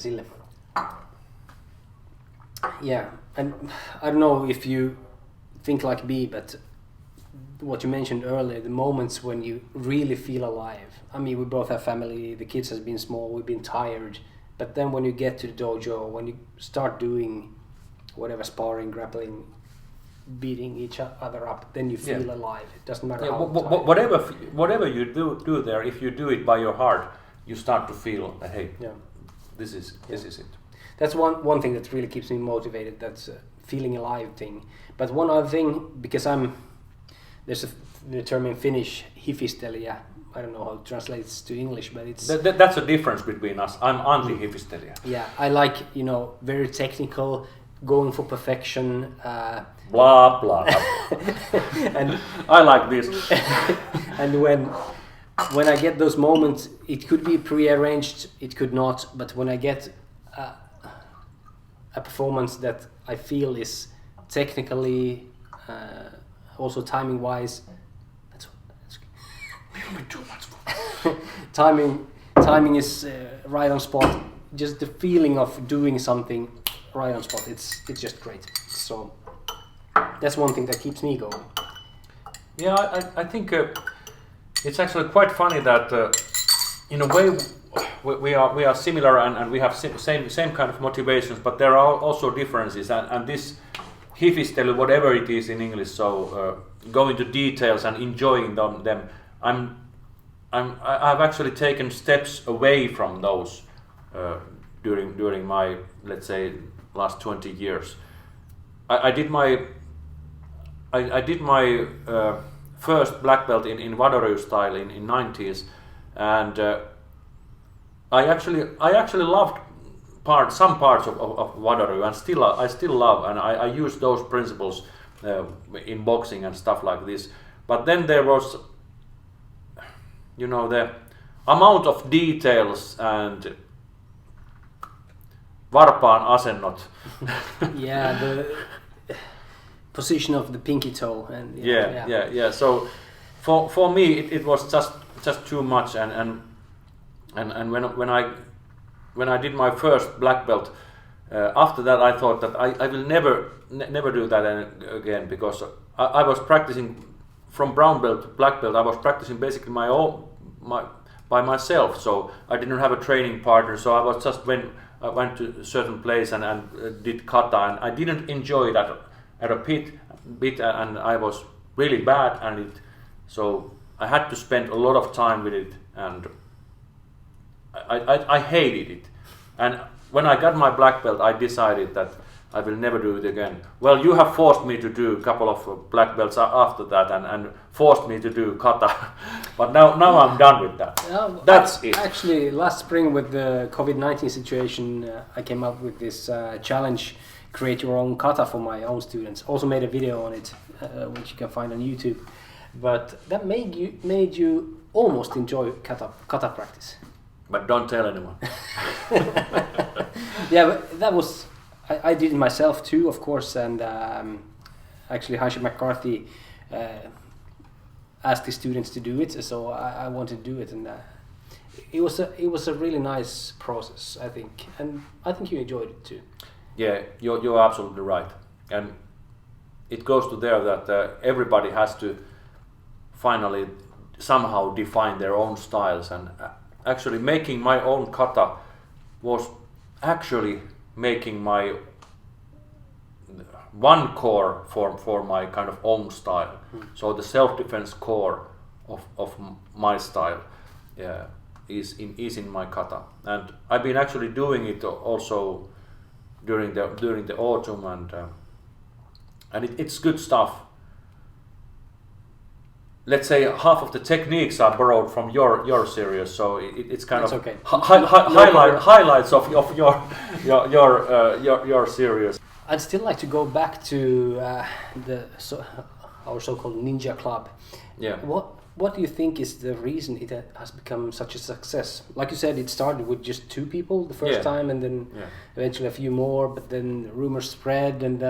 sille. Yeah, and I don't know if you think like me, but what you mentioned earlier, the moments when you really feel alive. I mean, we both have family, the kids has been small, we've been tired, but then when you get to the dojo, when you start doing whatever, sparring, grappling, beating each other up, then you feel alive. It doesn't matter how whatever you do there, if you do it by your heart, you start to feel that, hey, this is it. That's one thing that really keeps me motivated. That's a feeling alive thing. But one other thing, because there's the term in Finnish, hifistelijä. I don't know how it translates to English, but it's... That's a difference between us. I'm anti-hifistelijä. Yeah, I like, very technical, going for perfection. Blah, blah. And I like this. And when I get those moments, it could be pre-arranged, it could not, but when I get a performance that I feel is technically, also timing-wise, that's too much. timing is right on spot. Just the feeling of doing something right on spot. It's just great. So that's one thing that keeps me going. Yeah, I think it's actually quite funny that in a way we are similar and we have same kind of motivations, but there are also differences. And this hifistely, whatever it is in English, so going to details and enjoying them. I've actually taken steps away from those during my, let's say, last 20 years. I did my first black belt in Wadaru style in 90s, and I actually loved some parts of Wadaru, and I still love, and I use those principles in boxing and stuff like this. But then there was, the amount of details and varpaan asennot. Yeah, the position of the pinky toe and yeah. So for me it was just too much, and when I did my first black belt, after that I thought that I will never do that again, because I was practicing from brown belt to black belt. I was practicing basically by myself, so I didn't have a training partner. So I was just I went to a certain place and did kata, and I didn't enjoy that at a bit, and I was really bad, so I had to spend a lot of time with it, and I hated it. And when I got my black belt, I decided that I will never do it again. Well, you have forced me to do a couple of black belts after that, and forced me to do kata, but now I'm done with that. That's it. Actually, last spring with the COVID-19 situation, I came up with this challenge: create your own kata for my own students. Also made a video on it, which you can find on YouTube. But that made you almost enjoy kata practice. But don't tell anyone. Yeah, but that was... I did it myself too, of course, and actually Hanshi McCarthy asked his students to do it, so I wanted to do it, and it was a really nice process, I think, and I think you enjoyed it too. Yeah, you're absolutely right, and it goes to there that everybody has to finally somehow define their own styles, and actually making my own kata was actually making my one core for my kind of own style. So the self-defense core of my style is in my kata, and I've been actually doing it also during the autumn, and it's good stuff. Let's say half of the techniques are borrowed from your series, so it's kind of okay. Highlights of your series. I'd still like to go back to our so-called ninja club. Yeah. What do you think is the reason it has become such a success? Like you said, it started with just 2 people the first time, and then eventually a few more. But then rumors spread, and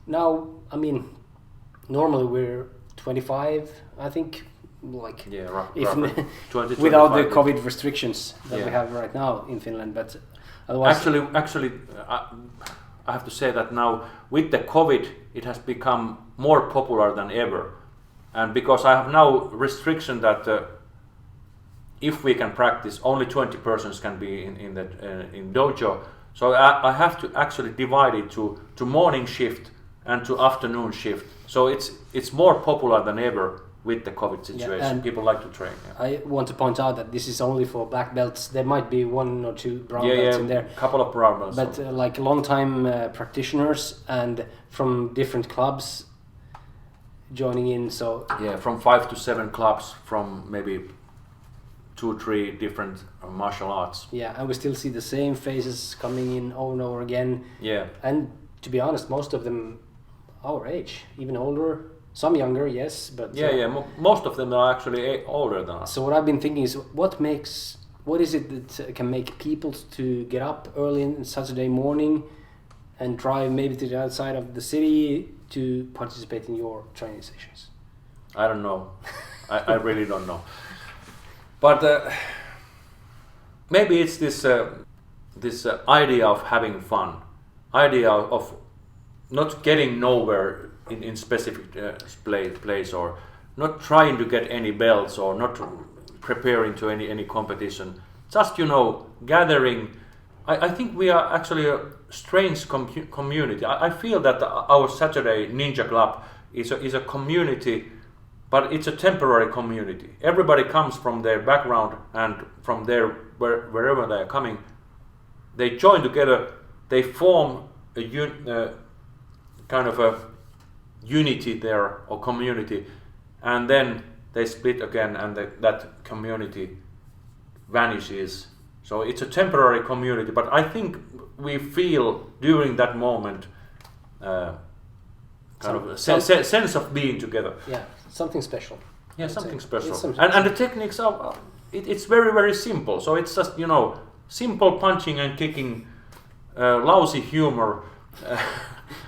now, I mean, normally we're 25, I think, like roughly 20, without the 25, COVID restrictions that we have right now in Finland. But Otherwise, Actually, I have to say that now with the COVID, it has become more popular than ever, and because I have now restriction that if we can practice, only 20 persons can be in dojo. So I have to actually divide it to morning shift and to afternoon shift. So it's more popular than ever with the COVID situation. People like to train. Yeah. I want to point out that this is only for black belts. There might be 1 or 2 brown belts in there. A couple of brown belts. But like long-time practitioners and from different clubs joining in. So yeah, from 5 to 7 clubs from maybe 2-3 different martial arts. Yeah, and we still see the same faces coming in over and over again. Yeah. And to be honest, most of them our age, even older. Some younger, yes, but most of them are actually older than us. So what I've been thinking is, what is it that can make people to get up early on Saturday morning and drive maybe to the outside of the city to participate in your training sessions? I don't know. I really don't know. But maybe it's this idea of having fun, idea of not getting nowhere in specific place, or not trying to get any belts, or not preparing to any competition. Just gathering. I think we are actually a strange community. I feel that our Saturday Ninja Club is a community, but it's a temporary community. Everybody comes from their background and from wherever they are coming. They join together. They form a kind of a unity there, or community, and then they split again, and that community vanishes. So it's a temporary community, but I think we feel during that moment kind of a sense of being together. Yeah, something special. Yeah, something special. And the techniques are it's very, very simple. So it's just simple punching and kicking, lousy humor.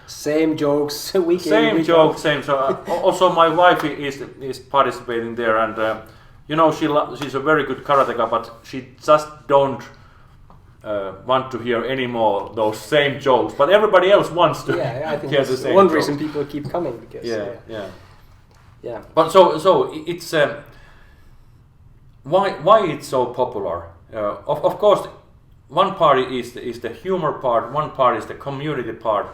Same jokes, week in, same week joke, out. same. So also my wife is participating there, and she's a very good karateka, but she just don't want to hear any more those same jokes. But everybody else wants to. Yeah, I think hear that's the same one jokes. reason people keep coming, because yeah. But so it's why it's so popular. Of course, one part is the humor part, one part is the community part.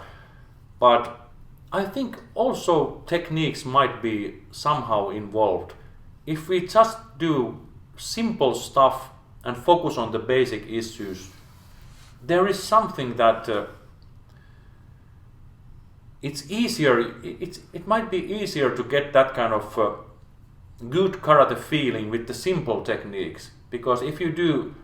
But I think also techniques might be somehow involved. If we just do simple stuff and focus on the basic issues, there is something that it's easier. It might be easier to get that kind of good karate feeling with the simple techniques, because if you do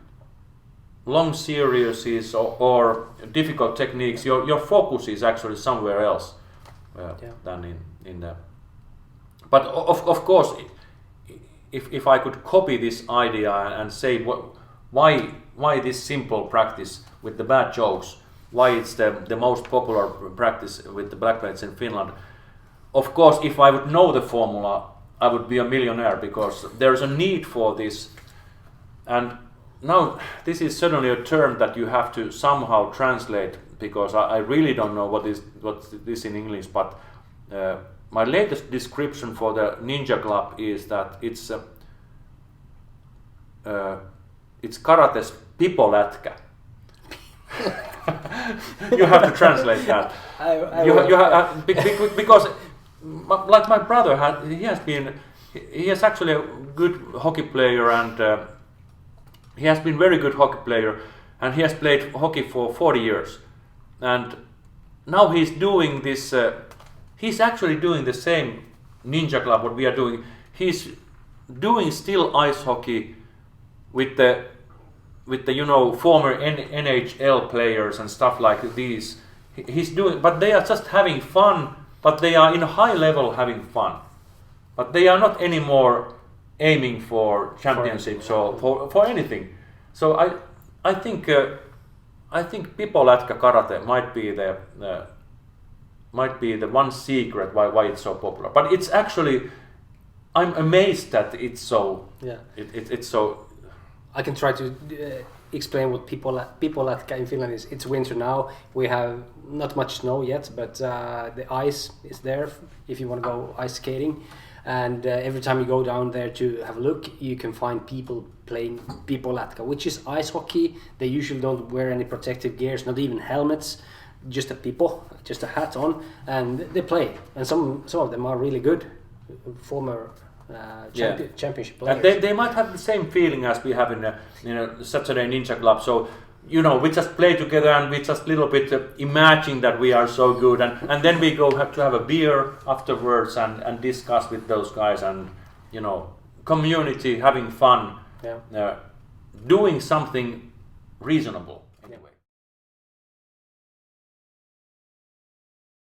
long series or difficult techniques, your focus is actually somewhere else than in the. But of course, if I could copy this idea and say why this simple practice with the bad jokes, why it's the most popular practice with the black belts in Finland. Of course, if I would know the formula, I would be a millionaire, because there's a need for this. And now, this is certainly a term that you have to somehow translate, because I really don't know what's this in English. But my latest description for the Ninja Club is that it's karate's pipolätkä. You have to translate that. Because like my brother he has actually a good hockey player, and he has been very good hockey player, and he has played hockey for 40 years. And now he's doing this, he's actually doing the same Ninja Club what we are doing. He's doing still ice hockey with the former NHL players and stuff like these. He's doing, but they are just having fun, but they are in a high level having fun. But they are not anymore aiming for championships or for anything. So I think pipolätkä karate might be the one secret why it's so popular. But it's actually, I'm amazed that it's so. Yeah. It's so. I can try to explain what Pipolatka in Finland is. It's winter now. We have not much snow yet, but the ice is there if you want to go ice skating. And every time you go down there to have a look, you can find people playing Pipolatka, which is ice hockey. They usually don't wear any protective gears, not even helmets, just a pipo, just a hat on, and they play. And some of them are really good, former championship players. And they might have the same feeling as we have in a Saturday Ninja Club. So we just play together and we just little bit imagine that we are so good, and then we go have to have a beer afterwards and discuss with those guys, and community, having fun, doing something reasonable.